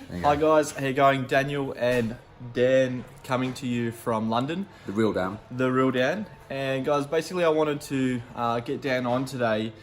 Hi guys, how you going? Daniel and Dan coming to you from London. The real Dan. The real Dan. And guys, basically I wanted to get Dan on today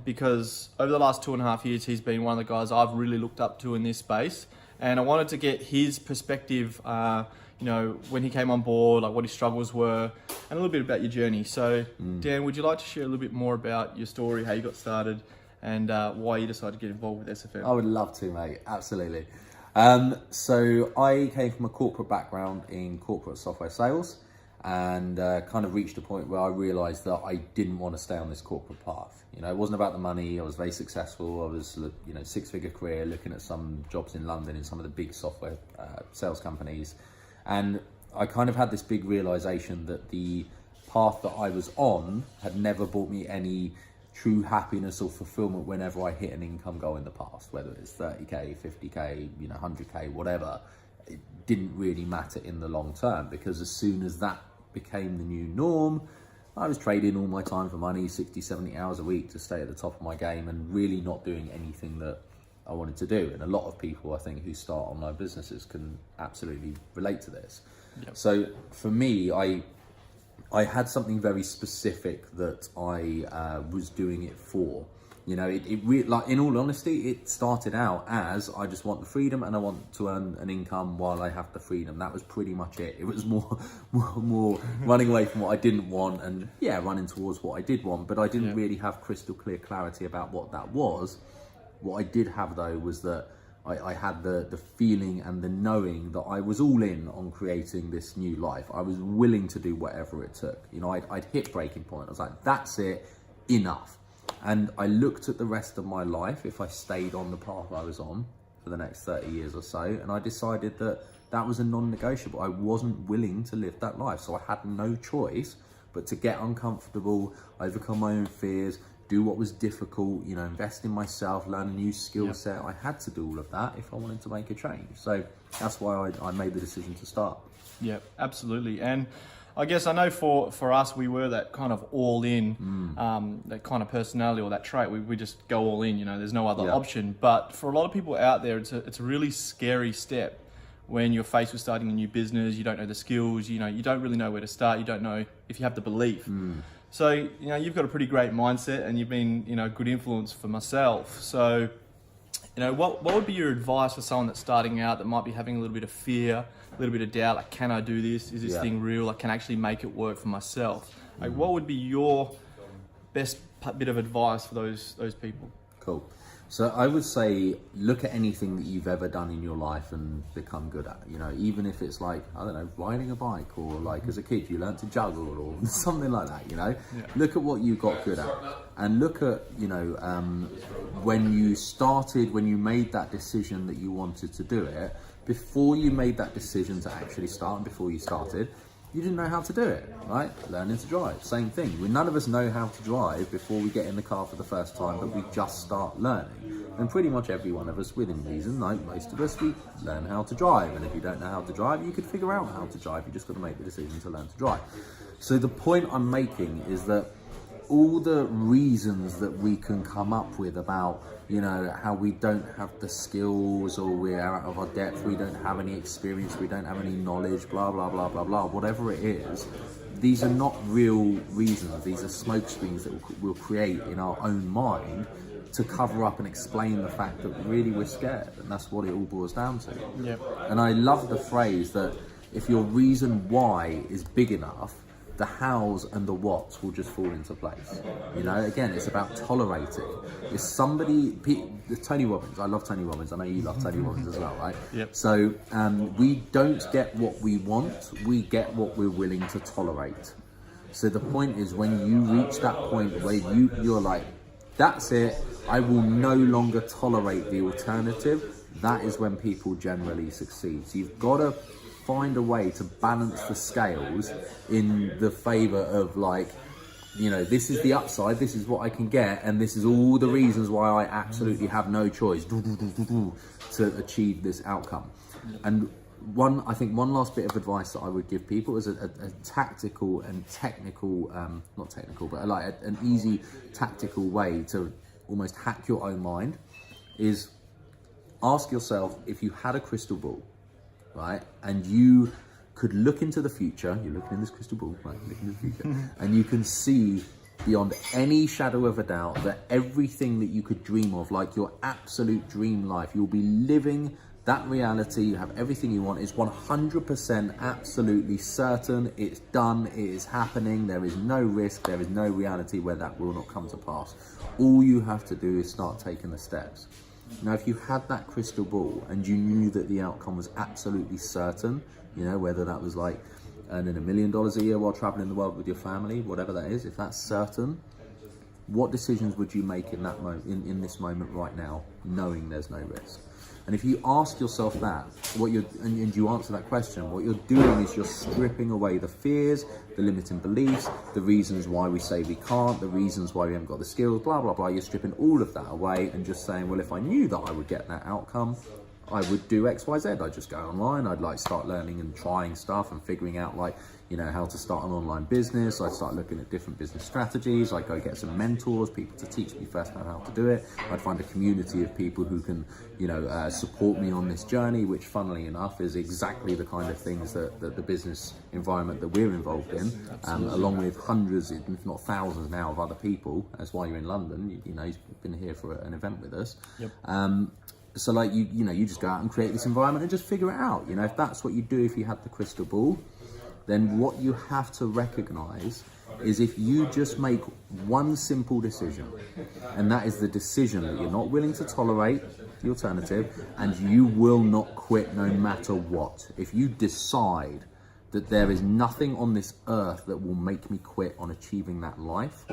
because over the last 2.5 years he's been one of the guys I've really looked up to in this space. And I wanted to get his perspective, when he came on board, like what his struggles were, and a little bit about your journey. So Dan, would you like to share a little bit more about your story, how you got started, and why you decided to get involved with SFM? I would love to, mate. Absolutely. So I came from a corporate background in corporate software sales, and kind of reached a point where I realised that I didn't want to stay on this corporate path. It wasn't about the money. I was very successful. I was, six-figure career, looking at some jobs in London in some of the big software sales companies, and I kind of had this big realisation that the path that I was on had never brought me any true happiness or fulfillment whenever I hit an income goal in the past, whether it's 30k, 50k, 100k, whatever. It didn't really matter in the long term, because as soon as that became the new norm, I was trading all my time for money, 60, 70 hours a week to stay at the top of my game and really not doing anything that I wanted to do. And a lot of people, I think, who start online businesses can absolutely relate to this. Yep. So for me, I had something very specific that I was doing it for. Like, in all honesty, it started out as I just want the freedom and I want to earn an income while I have the freedom. That was pretty much it. It was more running away from what I didn't want and running towards what I did want. But I didn't really have crystal clear clarity about what that was. What I did have though was that I had the feeling and the knowing that I was all in on creating this new life. I was willing to do whatever it took. I'd hit breaking point. I was like, that's it, enough. And I looked at the rest of my life, if I stayed on the path I was on for the next 30 years or so, and I decided that that was a non-negotiable. I wasn't willing to live that life. So I had no choice but to get uncomfortable, overcome my own fears, do what was difficult, invest in myself, learn a new skill set. I had to do all of that if I wanted to make a change. So that's why I made the decision to start. Yeah, absolutely. And I guess I know for us, we were that kind of all in, that kind of personality or that trait. We just go all in, there's no other option. But for a lot of people out there, it's a really scary step when you're faced with starting a new business. You don't know the skills, you don't really know where to start. You don't know if you have the belief. So, you've got a pretty great mindset and you've been, a good influence for myself. So, what would be your advice for someone that's starting out that might be having a little bit of fear, a little bit of doubt, like, can I do this? Is this thing real? Like, can I actually make it work for myself? Like, what would be your best bit of advice for those people? Cool. So I would say, look at anything that you've ever done in your life and become good at. Even if it's like, I don't know, riding a bike, or like as a kid you learned to juggle or something like that. Look at what you got good at, and look at when you made that decision that you wanted to do it. Before you made that decision to actually start, and before you started, you didn't know how to do it, right? Learning to drive, same thing. None of us know how to drive before we get in the car for the first time, but we just start learning. And pretty much every one of us, within reason, like most of us, we learn how to drive. And if you don't know how to drive, you could figure out how to drive. You just got to make the decision to learn to drive. So the point I'm making is that all the reasons that we can come up with about, how we don't have the skills, or we're out of our depth, we don't have any experience, we don't have any knowledge, blah, blah, blah, blah, blah, whatever it is, these are not real reasons. These are smoke screens that we'll create in our own mind to cover up and explain the fact that really we're scared. And that's what it all boils down to. Yep. And I love the phrase that if your reason why is big enough, the hows and the whats will just fall into place. Again, it's about tolerating. If somebody, Tony Robbins, I love Tony Robbins. I know you love Tony Robbins as well, right? Yep. So we don't get what we want, we get what we're willing to tolerate. So the point is, when you reach that point where you're like, that's it, I will no longer tolerate the alternative, that is when people generally succeed. So you've got to find a way to balance the scales in the favor of, like, this is the upside, this is what I can get, and this is all the reasons why I absolutely have no choice to achieve this outcome. And one last bit of advice that I would give people is a tactical and technical, not technical, but like an easy tactical way to almost hack your own mind is ask yourself, if you had a crystal ball, right, and you could look into the future, you're looking in this crystal ball, right, looking into the future, and you can see beyond any shadow of a doubt that everything that you could dream of, like your absolute dream life, you'll be living that reality, you have everything you want, it's 100% absolutely certain, it's done, it is happening, there is no risk, there is no reality where that will not come to pass. All you have to do is start taking the steps. Now, if you had that crystal ball and you knew that the outcome was absolutely certain, you know, whether that was like earning $1 million a year while traveling the world with your family, whatever that is, if that's certain, what decisions would you make in that moment, in this moment right now, knowing there's no risk? And if you ask yourself that, and you answer that question, what you're doing is you're stripping away the fears, the limiting beliefs, the reasons why we say we can't, the reasons why we haven't got the skills, blah, blah, blah. You're stripping all of that away and just saying, well, if I knew that I would get that outcome, I would do X, Y, Z. I'd just go online. I'd like start learning and trying stuff and figuring out, like, you know, how to start an online business. I'd start looking at different business strategies. I'd go get some mentors, people to teach me firsthand how to do it. I'd find a community of people who can, you know, support me on this journey, which funnily enough is exactly the kind of things that the business environment that we're involved in, along with hundreds, if not thousands now, of other people. That's why you're in London. You know, you've been here for an event with us. Yep. So like, you know, you just go out and create this environment and just figure it out. You know, if that's what you do, if you had the crystal ball, then what you have to recognize is if you just make one simple decision, and that is the decision that you're not willing to tolerate the alternative, and you will not quit no matter what. If you decide that there is nothing on this earth that will make me quit on achieving that life,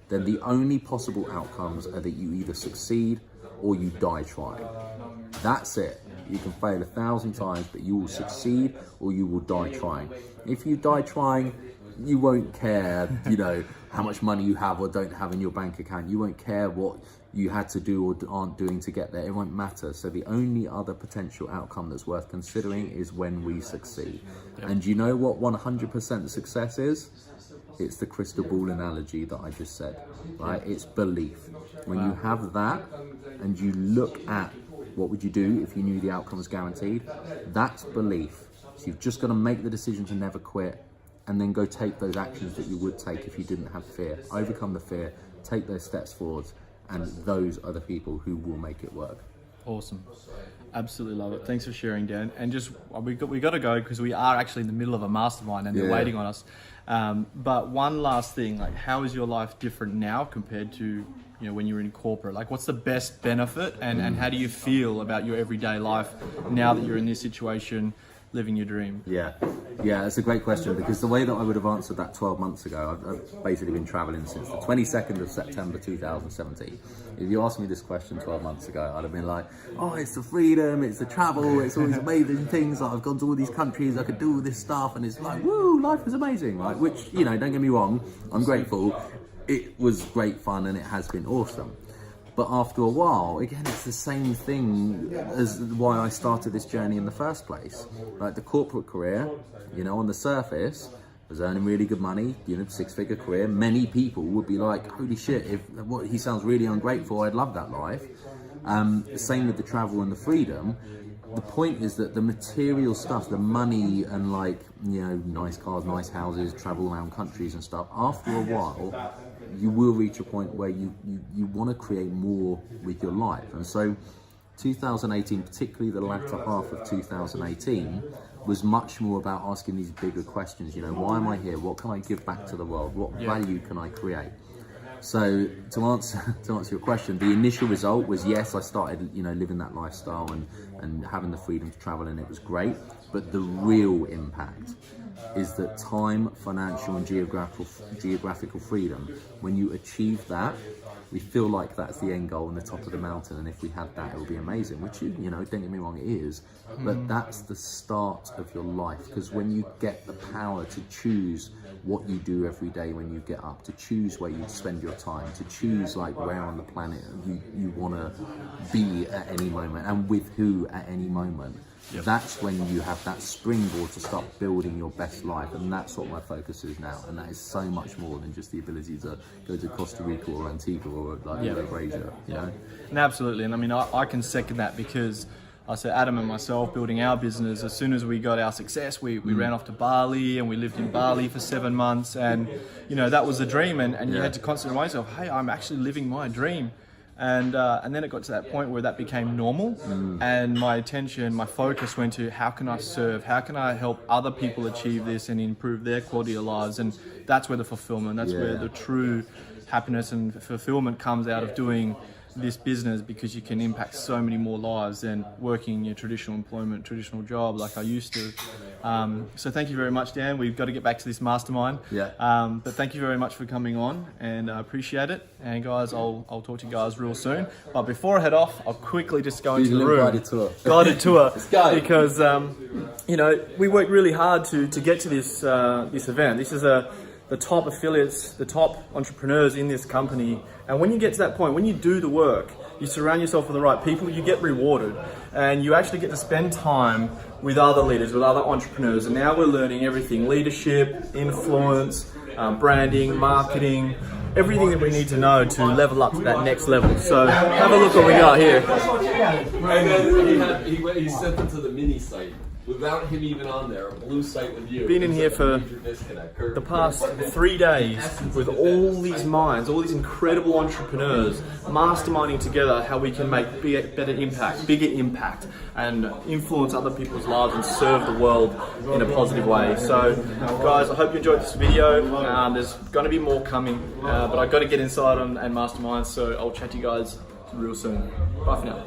then the only possible outcomes are that you either succeed or you die trying. That's it. You can fail 1,000 times, but you will succeed or you will die trying. If you die trying, you won't care, you know, how much money you have or don't have in your bank account. You won't care what you had to do or aren't doing to get there. It won't matter. So the only other potential outcome that's worth considering is when we succeed. Yep. And you know what 100% success is? It's the crystal ball analogy that I just said, right? It's belief. When you have that and you look at what would you do if you knew the outcome was guaranteed, that's belief. So you've just got to make the decision to never quit and then go take those actions that you would take if you didn't have fear. Overcome the fear, take those steps forwards, and those are the people who will make it work. Awesome. Absolutely love it. Thanks for sharing, Dan. And just, we got to go because we are actually in the middle of a mastermind and they're waiting on us. But one last thing, like, how is your life different now compared to, you know, when you were in corporate? Like, what's the best benefit and how do you feel about your everyday life now that you're in this situation, living your dream? Yeah, it's a great question, because the way that I would have answered that 12 months ago, I've basically been traveling since the 22nd of September 2017. If you asked me this question 12 months ago, I'd have been like, oh, it's the freedom, it's the travel, it's all these amazing things, like, I've gone to all these countries, I could do all this stuff, and it's like, woo, life is amazing, right? Which, you know, don't get me wrong, I'm grateful. It was great fun and it has been awesome. But after a while, again, it's the same thing as why I started this journey in the first place. Like, the corporate career, you know, on the surface, was earning really good money, you know, 6-figure career. Many people would be like, holy shit, he sounds really ungrateful, I'd love that life. Same with the travel and the freedom. The point is that the material stuff, the money and, like, you know, nice cars, nice houses, travel around countries and stuff, after a while, you will reach a point where you want to create more with your life. And so 2018, particularly the latter half of 2018, was much more about asking these bigger questions. You know, why am I here? What can I give back to the world? What value can I create? So to answer your question, the initial result was, yes, I started, you know, living that lifestyle and having the freedom to travel, and it was great. But the real impact is that time, financial and geographical freedom, when you achieve that, we feel like that's the end goal and the top of the mountain, and if we had that, it would be amazing, which, you know, don't get me wrong, it is, but that's the start of your life, because when you get the power to choose what you do every day when you get up, to choose where you spend your time, to choose like where on the planet you want to be at any moment and with who at any moment. Yep. That's when you have that springboard to start building your best life, and that's what my focus is now. And that is so much more than just the ability to go to Costa Rica or Antigua or like Asia, you know? And absolutely, and I mean, I can second that, because I said Adam and myself building our business, as soon as we got our success, we ran off to Bali, and we lived in Bali for 7 months, and you know, that was the dream, and you had to constantly remind yourself, hey, I'm actually living my dream. And then it got to that point where that became normal, and my attention, my focus went to how can I serve, how can I help other people achieve this and improve their quality of lives, and that's where the fulfillment, that's where the true happiness and fulfillment comes out of doing this business, because you can impact so many more lives than working your traditional employment, traditional job like I used to. So thank you very much, Dan. We've got to get back to this mastermind. But thank you very much for coming on, and I appreciate it. And guys, I'll talk to you guys real soon. But before I head off, I'll quickly just go into the room. Guided tour. Let's go. Because you know, we worked really hard to get to this this event. This is the top affiliates, the top entrepreneurs in this company. And when you get to that point, when you do the work, you surround yourself with the right people, you get rewarded, and you actually get to spend time with other leaders, with other entrepreneurs. And now we're learning everything: leadership, influence, branding, marketing, everything that we need to know to level up to that next level. So have a look what we got here. And then he sent them to the mini site. Without him even on there, a blue site with you. Been in here for the past 3 days with all these minds, all these incredible entrepreneurs, masterminding together how we can make bigger impact, and influence other people's lives and serve the world in a positive way. So, guys, I hope you enjoyed this video. There's going to be more coming, but I've got to get inside and mastermind. So I'll chat to you guys real soon. Bye for now.